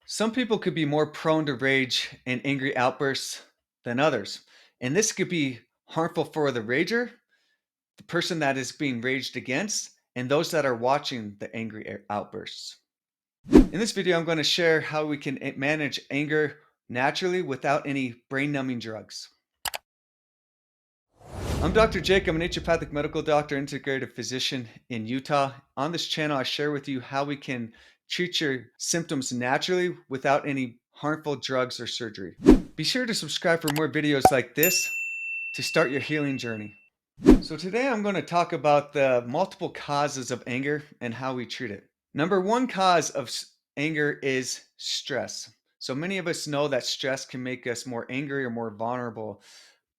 Some people could be more prone to rage and angry outbursts than others. And this could be harmful for the rager, the person that is being raged against, and those that are watching the angry outbursts. In this video, I'm going to share how we can manage anger naturally without any brain numbing drugs. I'm Dr. Jake. I'm a naturopathic medical doctor, integrative physician in Utah. On this channel, I share with you how we can treat your symptoms naturally without any harmful drugs or surgery. Be sure to subscribe for more videos like this to start your healing journey. So today I'm going to talk about the multiple causes of anger and how we treat it. Number one cause of anger is stress. So many of us know that stress can make us more angry or more vulnerable.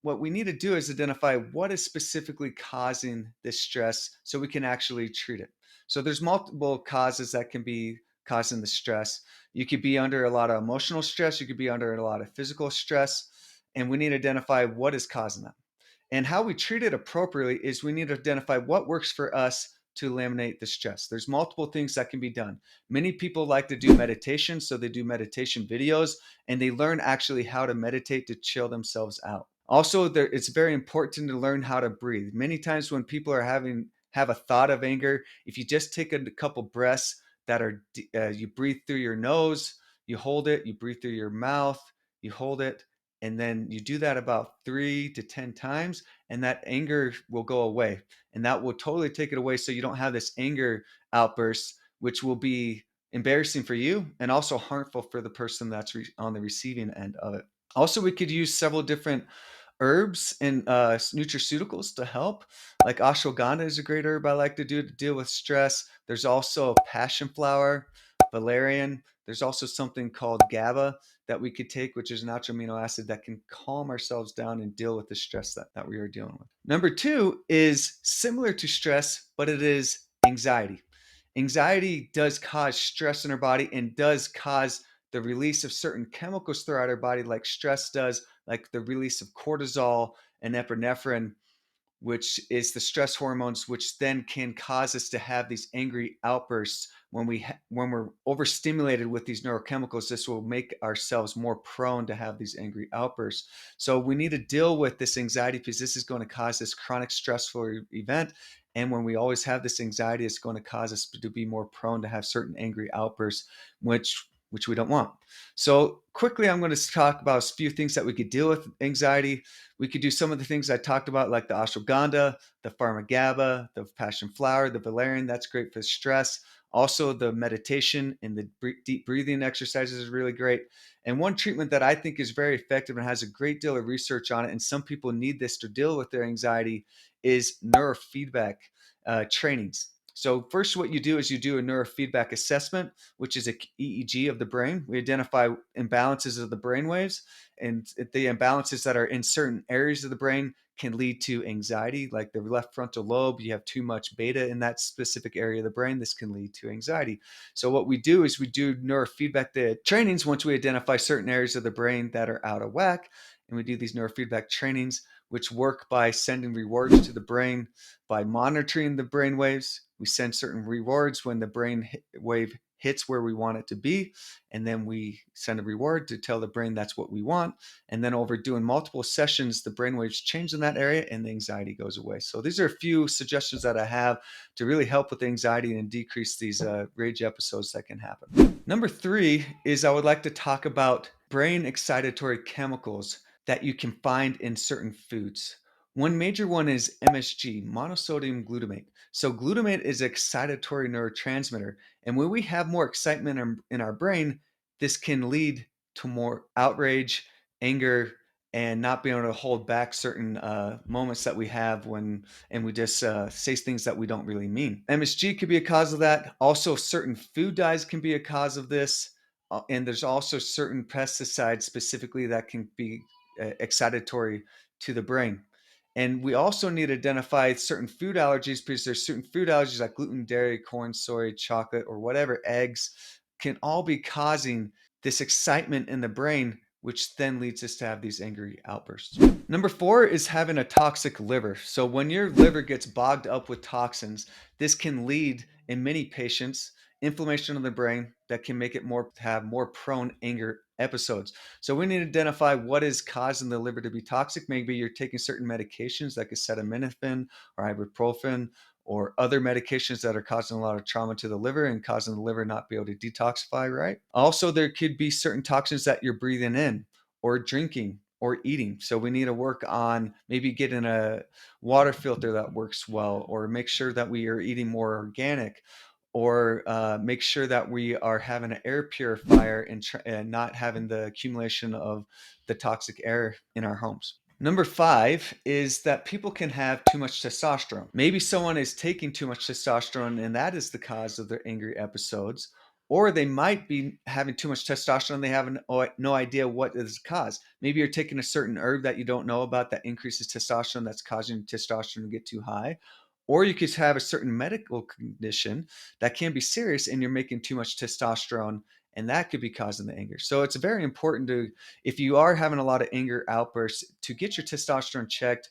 What we need to do is identify what is specifically causing this stress so we can actually treat it. So there's multiple causes that can be causing the stress. You could be under a lot of emotional stress, you could be under a lot of physical stress, and we need to identify what is causing that. And how we treat it appropriately is we need to identify what works for us to eliminate the stress. There's multiple things that can be done. Many people like to do meditation, so they do meditation videos and they learn actually how to meditate to chill themselves out. Also, it's very important to learn how to breathe. Many times when people are have a thought of anger, if you just take a couple breaths that are you breathe through your nose, you hold it, you breathe through your mouth, you hold it, and then you do that about 3 to 10 times, and that anger will go away, and that will totally take it away, so you don't have this anger outburst, which will be embarrassing for you and also harmful for the person that's on the receiving end of it. Also, we could use several different herbs and nutraceuticals to help. Like ashwagandha is a great herb I like to do to deal with stress. There's also passion flower, valerian. There's also something called GABA that we could take, which is a natural amino acid that can calm ourselves down and deal with the stress that we are dealing with. Number two is similar to stress, but it is anxiety. Anxiety does cause stress in our body and does cause the release of certain chemicals throughout our body, like stress does, like the release of cortisol and epinephrine, which is the stress hormones, which then can cause us to have these angry outbursts when we're overstimulated with these neurochemicals. This will make ourselves more prone to have these angry outbursts. So we need to deal with this anxiety because this is going to cause this chronic stressful event. And when we always have this anxiety, it's going to cause us to be more prone to have certain angry outbursts, which we don't want. So quickly, I'm going to talk about a few things that we could deal with anxiety. We could do some of the things I talked about, like the ashwagandha, the pharmagaba, the passion flower, the valerian. That's great for stress. Also, the meditation and the deep breathing exercises is really great. And one treatment that I think is very effective and has a great deal of research on it, and some people need this to deal with their anxiety, is neurofeedback trainings. So first, what you do is you do a neurofeedback assessment, which is a EEG of the brain. We identify imbalances of the brain waves, and the imbalances that are in certain areas of the brain can lead to anxiety, like the left frontal lobe. You have too much beta in that specific area of the brain. This can lead to anxiety. So what we do is we do neurofeedback the trainings once we identify certain areas of the brain that are out of whack, and we do these neurofeedback trainings, which work by sending rewards to the brain by monitoring the brain waves. We send certain rewards when the brain wave hits where we want it to be, and then we send a reward to tell the brain that's what we want. And then over doing multiple sessions, the brain waves change in that area and the anxiety goes away. So these are a few suggestions that I have to really help with anxiety and decrease these rage episodes that can happen. Number three is I would like to talk about brain excitatory chemicals that you can find in certain foods. One major one is MSG, monosodium glutamate. So glutamate is an excitatory neurotransmitter. And when we have more excitement in our brain, this can lead to more outrage, anger, and not being able to hold back certain moments that we have and we just say things that we don't really mean. MSG could be a cause of that. Also, certain food dyes can be a cause of this. And there's also certain pesticides specifically that can be excitatory to the brain. And we also need to identify certain food allergies because there's certain food allergies like gluten, dairy, corn, soy, chocolate, or whatever, eggs, can all be causing this excitement in the brain, which then leads us to have these angry outbursts. Number four is having a toxic liver. So when your liver gets bogged up with toxins, this can lead in many patients, inflammation of the brain that can make it more have more prone anger episodes. So we need to identify what is causing the liver to be toxic. Maybe you're taking certain medications like acetaminophen or ibuprofen or other medications that are causing a lot of trauma to the liver and causing the liver not be able to detoxify right. Also, there could be certain toxins that you're breathing in or drinking or eating. So we need to work on maybe getting a water filter that works well, or make sure that we are eating more organic, or make sure that we are having an air purifier and not having the accumulation of the toxic air in our homes. Number five is that people can have too much testosterone. Maybe someone is taking too much testosterone and that is the cause of their angry episodes. Or they might be having too much testosterone. They have no idea what is the cause. Maybe you're taking a certain herb that you don't know about that increases testosterone, that's causing testosterone to get too high. Or you could have a certain medical condition that can be serious and you're making too much testosterone and that could be causing the anger. So it's very important to, if you are having a lot of anger outbursts, to get your testosterone checked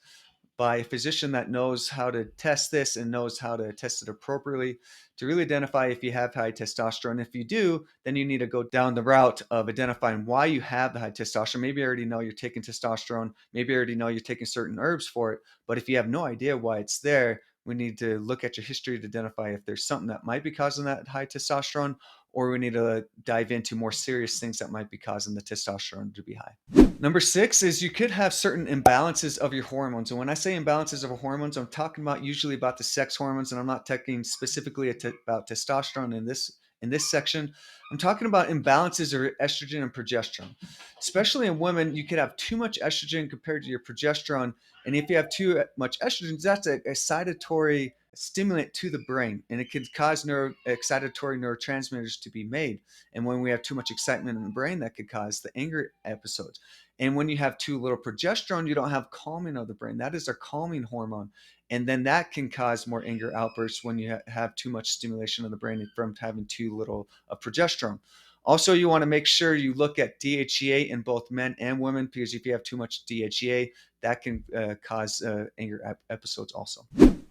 by a physician that knows how to test this and knows how to test it appropriately to really identify if you have high testosterone. If you do, then you need to go down the route of identifying why you have the high testosterone. Maybe you already know you're taking testosterone. Maybe you already know you're taking certain herbs for it. But if you have no idea why it's there, we need to look at your history to identify if there's something that might be causing that high testosterone, or we need to dive into more serious things that might be causing the testosterone to be high. Number six is you could have certain imbalances of your hormones. And when I say imbalances of hormones, I'm talking about usually about the sex hormones, and I'm not talking specifically about testosterone in this section. I'm talking about imbalances of estrogen and progesterone. Especially in women, you could have too much estrogen compared to your progesterone. And if you have too much estrogen, that's an excitatory stimulant to the brain, and it could cause excitatory neurotransmitters to be made. And when we have too much excitement in the brain, that could cause the anger episodes. And when you have too little progesterone, you don't have calming of the brain. That is a calming hormone. And then that can cause more anger outbursts when you have too much stimulation of the brain from having too little of progesterone. Also, you want to make sure you look at DHEA in both men and women, because if you have too much DHEA, that can cause anger episodes also.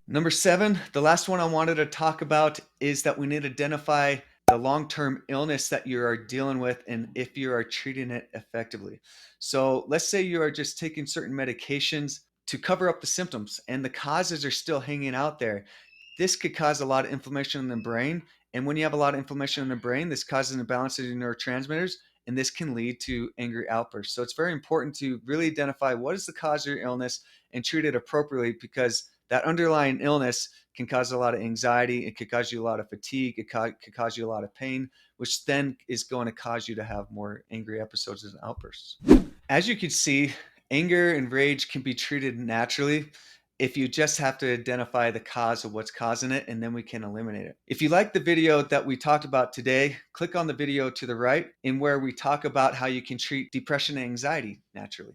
Number seven, the last one I wanted to talk about is that we need to identify the long-term illness that you are dealing with and if you are treating it effectively. So let's say you are just taking certain medications to cover up the symptoms and the causes are still hanging out there. This could cause a lot of inflammation in the brain. And when you have a lot of inflammation in the brain, this causes an imbalance in your neurotransmitters, and this can lead to angry outbursts. So it's very important to really identify what is the cause of your illness and treat it appropriately, because that underlying illness can cause a lot of anxiety. It could cause you a lot of fatigue. It could cause you a lot of pain, which then is going to cause you to have more angry episodes and outbursts. As you can see, anger and rage can be treated naturally if you just have to identify the cause of what's causing it, and then we can eliminate it. If you like the video that we talked about today, click on the video to the right in where we talk about how you can treat depression and anxiety naturally.